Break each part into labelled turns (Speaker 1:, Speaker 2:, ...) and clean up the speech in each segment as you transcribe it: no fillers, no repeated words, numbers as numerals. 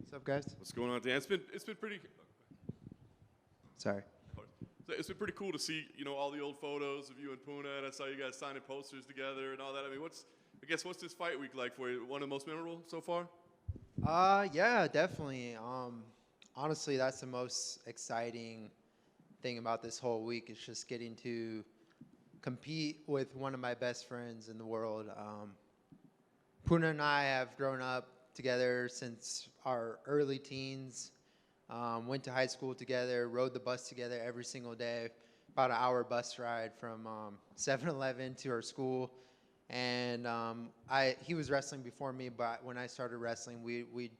Speaker 1: What's up, guys?
Speaker 2: What's going on, Dan? It's been pretty.
Speaker 1: Sorry.
Speaker 2: It's been pretty cool to see, all the old photos of you and Puna, and I saw you guys signing posters together and all that. I mean, what's this fight week like for you? One of the most memorable so far?
Speaker 1: Yeah, definitely. Honestly, that's the most exciting thing about this whole week. It's just getting to compete with one of my best friends in the world. Puna and I have grown up together since our early teens. Went to high school together, rode the bus together every single day, about an hour bus ride from 7-Eleven to our school. And he was wrestling before me, but when I started wrestling, we'd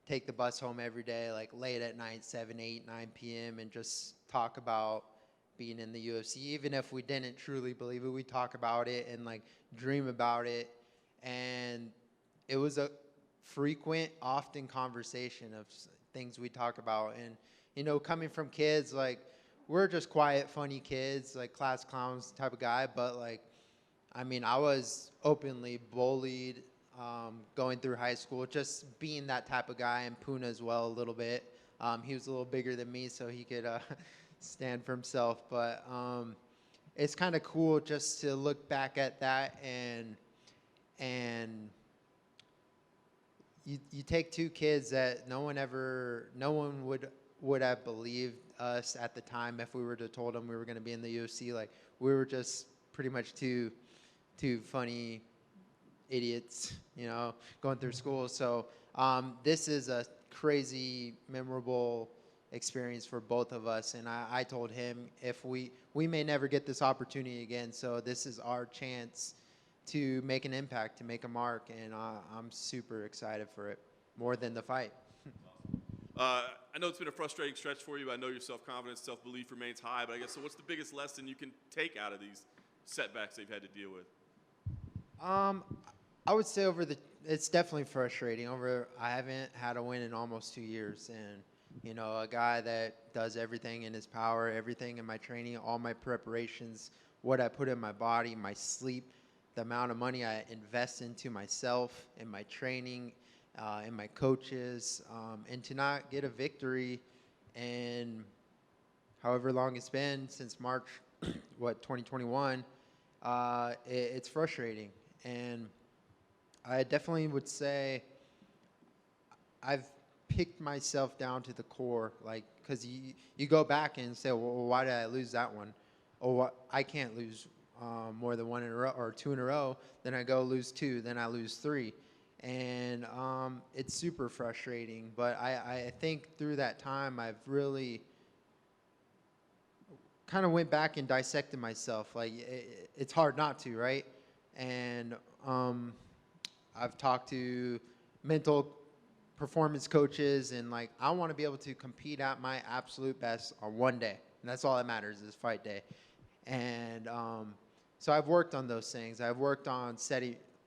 Speaker 1: take the bus home every day, like late at night, 7, 8, 9 p.m., and just talk about being in the UFC. Even if we didn't truly believe it, we'd talk about it and like dream about it. And it was a frequent, often conversation of things we talk about. And, coming from kids, like, we're just quiet, funny kids, like class clowns type of guy. But, like, I mean, I was openly bullied going through high school, just being that type of guy, and Puna as well a little bit. He was a little bigger than me, so he could stand for himself. But it's kind of cool just to look back at that and you take two kids that no one would have believed us at the time if we were to told them we were going to be in the UFC. Like, we were just pretty much two funny idiots, going through school. So this is a crazy, memorable experience for both of us. And I told him if we may never get this opportunity again, so this is our chance to make an impact, to make a mark, and I'm super excited for it, more than the fight.
Speaker 2: I know it's been a frustrating stretch for you. I know your self-confidence, self-belief remains high, but I guess, so what's the biggest lesson you can take out of these setbacks they've had to deal with?
Speaker 1: I would say it's definitely frustrating. I haven't had a win in almost 2 years, and a guy that does everything in his power, everything in my training, all my preparations, what I put in my body, my sleep, the amount of money I invest into myself, in my training, in my coaches, and to not get a victory in however long it's been since March, 2021, it's frustrating. And I definitely would say I've picked myself down to the core, like, because you go back and say, well, why did I lose that one? Or I can't lose more than one in a row or two in a row. Then I go lose two, then I lose three. And it's super frustrating. But I think through that time, I've really kind of went back and dissected myself. Like, it's hard not to, right? And I've talked to mental performance coaches, and like, I want to be able to compete at my absolute best on one day. And that's all that matters, is fight day. And so I've worked on those things. I've worked on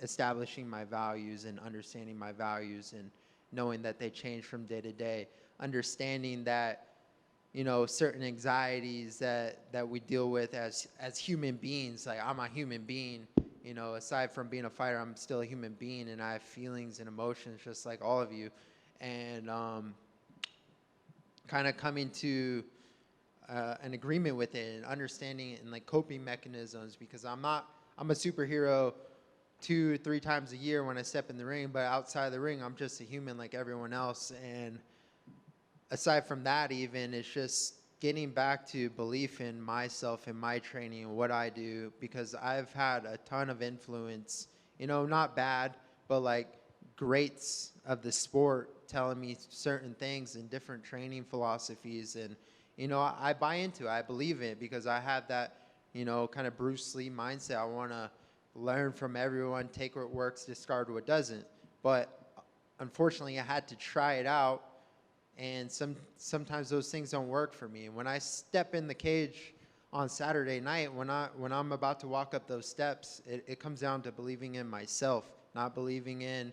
Speaker 1: establishing my values and understanding my values and knowing that they change from day to day. Understanding that, certain anxieties that we deal with as human beings. Like, I'm a human being, aside from being a fighter, I'm still a human being, and I have feelings and emotions just like all of you. And kind of coming to an agreement with it and understanding it and like coping mechanisms, because I'm a superhero 2-3 times a year when I step in the ring, but outside of the ring, I'm just a human like everyone else. And aside from that, even, it's just getting back to belief in myself and my training and what I do, because I've had a ton of influence, not bad, but like greats of the sport telling me certain things and different training philosophies. And I buy into it. I believe it because I have that, kind of Bruce Lee mindset. I want to learn from everyone, take what works, discard what doesn't. But unfortunately, I had to try it out, and sometimes those things don't work for me. And when I step in the cage on Saturday night, when I'm about to walk up those steps, it comes down to believing in myself, not believing in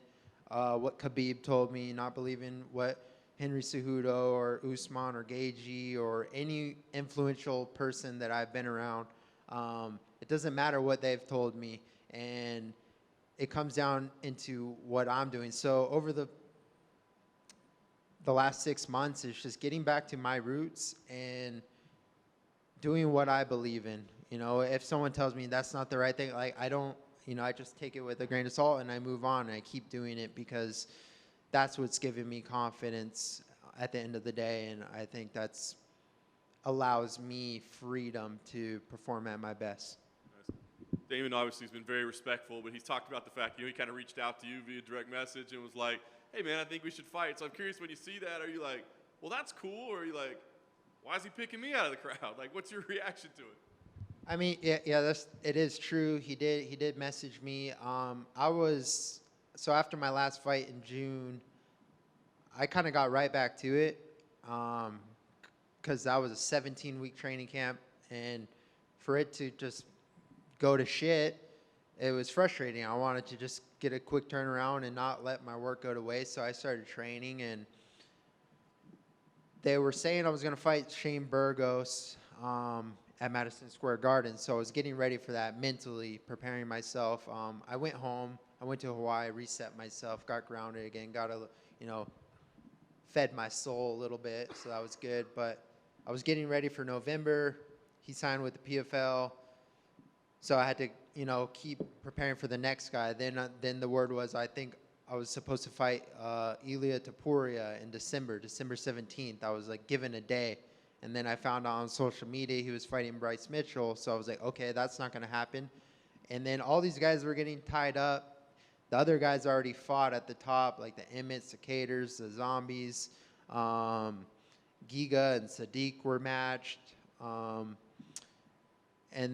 Speaker 1: what Khabib told me, not believing what Henry Cejudo or Usman or Gaethje or any influential person that I've been around. It doesn't matter what they've told me, and it comes down into what I'm doing. So over the the last 6 months is just getting back to my roots and doing what I believe in. You know, if someone tells me that's not the right thing, like I don't, you know, I just take it with a grain of salt and I move on and I keep doing it because that's what's giving me confidence at the end of the day. And I think that's allows me freedom to perform at my best.
Speaker 2: Damon obviously has been very respectful, but he's talked about the fact, you know, he kind of reached out to you via direct message and was like, hey, man, I think we should fight. So I'm curious, when you see that, are you like, well, that's cool? Or are you like, why is he picking me out of the crowd? Like, what's your reaction to it?
Speaker 1: I mean, yeah, it is true. He did message me. So after my last fight in June, I kind of got right back to it, because that was a 17-week training camp, and for it to just go to shit, it was frustrating. I wanted to just get a quick turnaround and not let my work go to waste. So I started training, and they were saying I was going to fight Shane Burgos at Madison Square Garden. So I was getting ready for that mentally, preparing myself. I went home. I went to Hawaii, reset myself, got grounded again, fed my soul a little bit. So that was good. But I was getting ready for November. He signed with the PFL. So I had to, keep preparing for the next guy. Then the word was, I think I was supposed to fight Ilia Topuria in December 17th. I was like given a day. And then I found out on social media he was fighting Bryce Mitchell. So I was like, okay, that's not going to happen. And then all these guys were getting tied up. The other guys already fought at the top, like the Emmets, the Caters, the Zombies. Giga and Sadiq were matched. And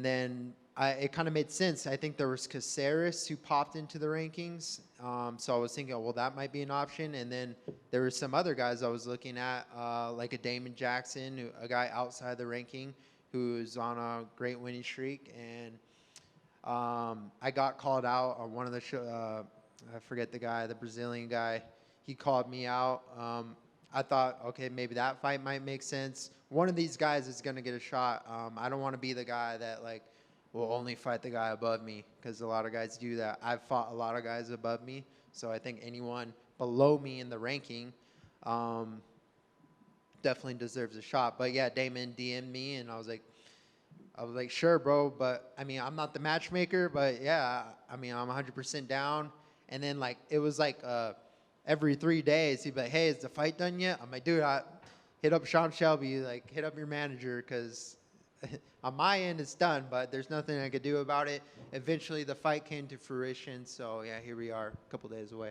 Speaker 1: then it kind of made sense. I think there was Caceres who popped into the rankings. So I was thinking, well, that might be an option. And then there were some other guys I was looking at, like a Damon Jackson, a guy outside the ranking who's on a great winning streak. And I got called out on one of the I forget the guy, the Brazilian guy. He called me out. I thought, okay, maybe that fight might make sense. One of these guys is going to get a shot. I don't want to be the guy that, will only fight the guy above me, because a lot of guys do that. I've fought a lot of guys above me, so I think anyone below me in the ranking definitely deserves a shot. But, yeah, Damon DM'd me, and I was like, sure, bro, but, I'm not the matchmaker, but, yeah, I'm 100% down. And then, it was every 3 days, he'd be like, hey, is the fight done yet? I'm like, dude, hit up Sean Shelby, hit up your manager, because on my end it's done, but there's nothing I could do about it. Eventually the fight came to fruition, so yeah, here we are, a couple days away.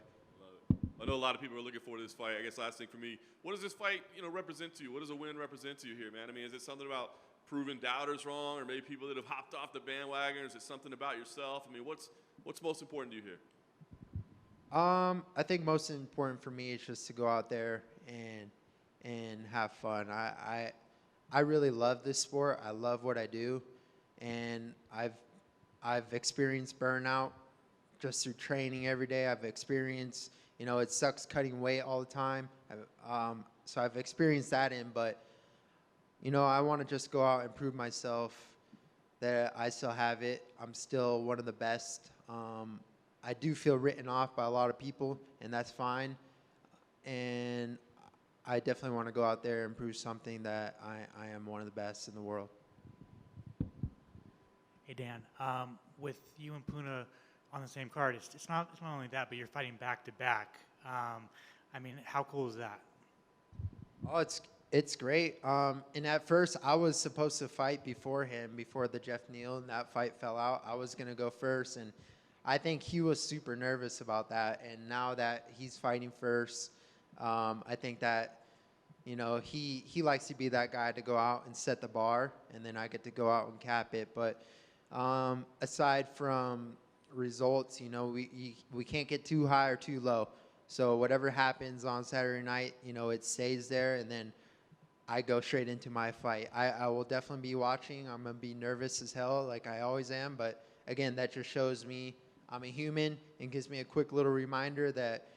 Speaker 2: I know a lot of people are looking forward to this fight. I guess last thing for me, what does this fight, represent to you? What does a win represent to you here, man? Is it something about proving doubters wrong, or maybe people that have hopped off the bandwagon, or is it something about yourself? What's most important to you here?
Speaker 1: I think most important for me is just to go out there and have fun. I really love this sport. I love what I do, and I've experienced burnout just through training every day. I've experienced, it sucks cutting weight all the time. So I've experienced that but I want to just go out and prove myself that I still have it. I'm still one of the best. I do feel written off by a lot of people, and that's fine. And I definitely want to go out there and prove something that I am one of the best in the world.
Speaker 3: Hey, Dan, with you and Puna on the same card, it's not only that, but you're fighting back-to-back. How cool is that?
Speaker 1: Oh, it's great. And at first, I was supposed to fight before him, before the Jeff Neal, and that fight fell out. I was going to go first, and I think he was super nervous about that. And now that he's fighting first, I think that, he likes to be that guy to go out and set the bar, and then I get to go out and cap it. But aside from results, we can't get too high or too low. So whatever happens on Saturday night, it stays there, and then I go straight into my fight. I will definitely be watching. I'm going to be nervous as hell like I always am. But, again, that just shows me I'm a human and gives me a quick little reminder that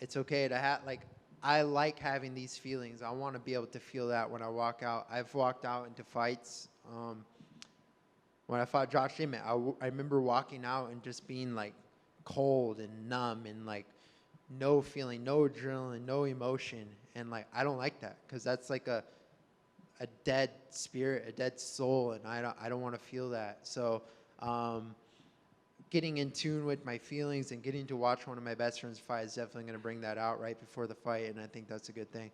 Speaker 1: it's okay to have, I like having these feelings. I want to be able to feel that when I walk out. I've walked out into fights. When I fought Josh Emmett, I remember walking out and just being, cold and numb and, no feeling, no adrenaline, no emotion. And like, I don't like that because that's like a dead spirit, a dead soul. And I don't want to feel that. So, getting in tune with my feelings and getting to watch one of my best friends fight is definitely going to bring that out right before the fight. And I think that's a good thing.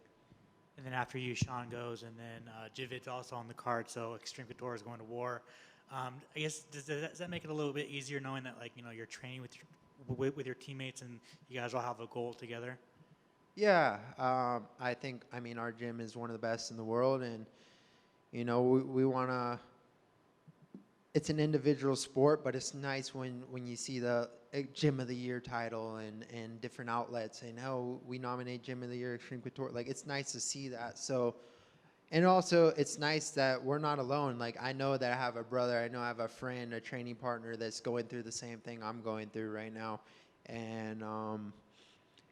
Speaker 3: And then after you, Sean goes, and then Javid's also on the card, so Extreme Couture is going to war. I guess does that make it a little bit easier knowing that like you're training with your teammates and you guys all have a goal together?
Speaker 1: Yeah, I mean, our gym is one of the best in the world, and we want to. It's an individual sport, but it's nice when you see the Gym of the Year title and different outlets saying, "Oh, we nominate Gym of the Year Extreme Couture." Like, it's nice to see that. So, and also it's nice that we're not alone. Like, I know that I have a brother, I know I have a friend, a training partner that's going through the same thing I'm going through right now, and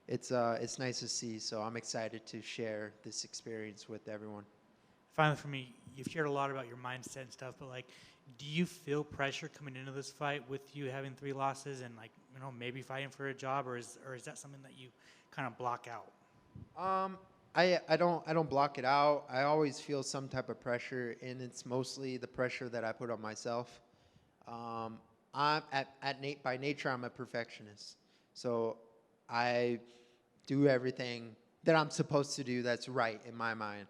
Speaker 1: it's nice to see. So I'm excited to share this experience with everyone.
Speaker 3: Finally, for me, you've shared a lot about your mindset and stuff, but like, do you feel pressure coming into this fight with you having 3 losses and like maybe fighting for a job, or is that something that you kind of block out?
Speaker 1: I don't block it out. I always feel some type of pressure, and it's mostly the pressure that I put on myself. I'm by nature I'm a perfectionist, so I do everything that I'm supposed to do that's right in my mind.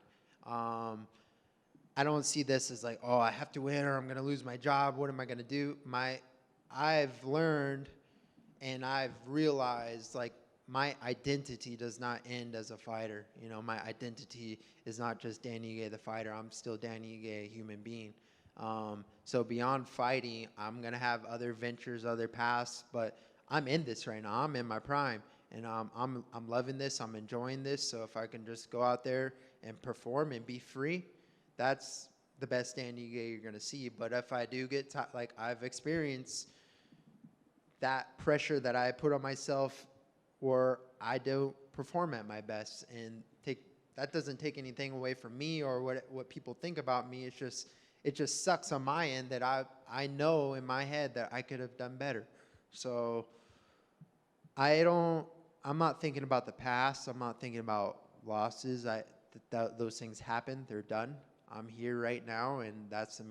Speaker 1: I don't see this as like, oh, I have to win or I'm going to lose my job. What am I going to do? I've learned and I've realized like my identity does not end as a fighter. My identity is not just Danny Ige, the fighter. I'm still Danny Ige, a human being. So beyond fighting, I'm going to have other ventures, other paths, but I'm in this right now. I'm in my prime, and I'm loving this. I'm enjoying this. So if I can just go out there and perform and be free, that's the best Danny Ige you're going to see. But if I do get like I've experienced that pressure that I put on myself, or I don't perform at my best, and that doesn't take anything away from me or what people think about me. It just sucks on my end that I know in my head that I could have done better. So I'm not thinking about the past. I'm not thinking about losses. Those things happen. They're done. I'm here right now, and that's the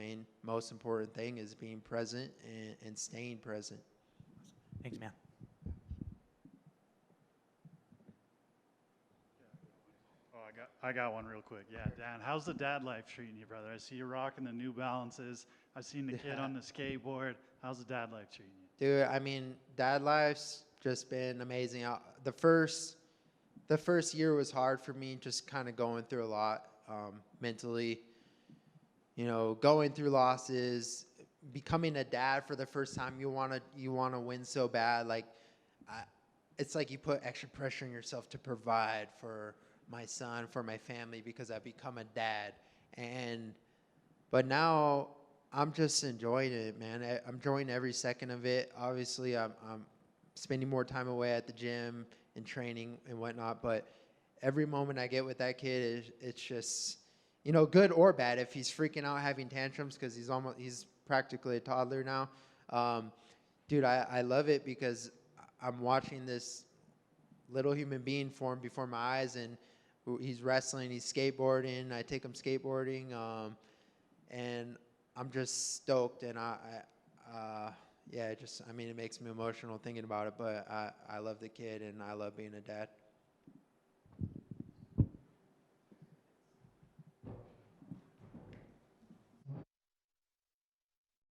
Speaker 1: most important thing is being present and staying present.
Speaker 3: Thanks, man.
Speaker 4: Oh, I got one real quick. Yeah, Dan, how's the dad life treating you, brother? I see you rocking the New Balances. I've seen the kid on the skateboard. How's the dad life treating you?
Speaker 1: Dude, I mean, dad life's just been amazing. The first year was hard for me, just kind of going through a lot mentally. Going through losses, becoming a dad for the first time. You wanna win so bad. Like, it's like you put extra pressure on yourself to provide for my son, for my family, because I've become a dad. But now I'm just enjoying it, man. I'm enjoying every second of it. Obviously, I'm spending more time away at the gym and training and whatnot. But every moment I get with that kid, it's just, good or bad. If he's freaking out, having tantrums, because he's practically a toddler now. Dude, I love it because I'm watching this little human being form before my eyes, and he's wrestling, he's skateboarding. I take him skateboarding, and I'm just stoked. And it makes me emotional thinking about it. But I love the kid, and I love being a dad.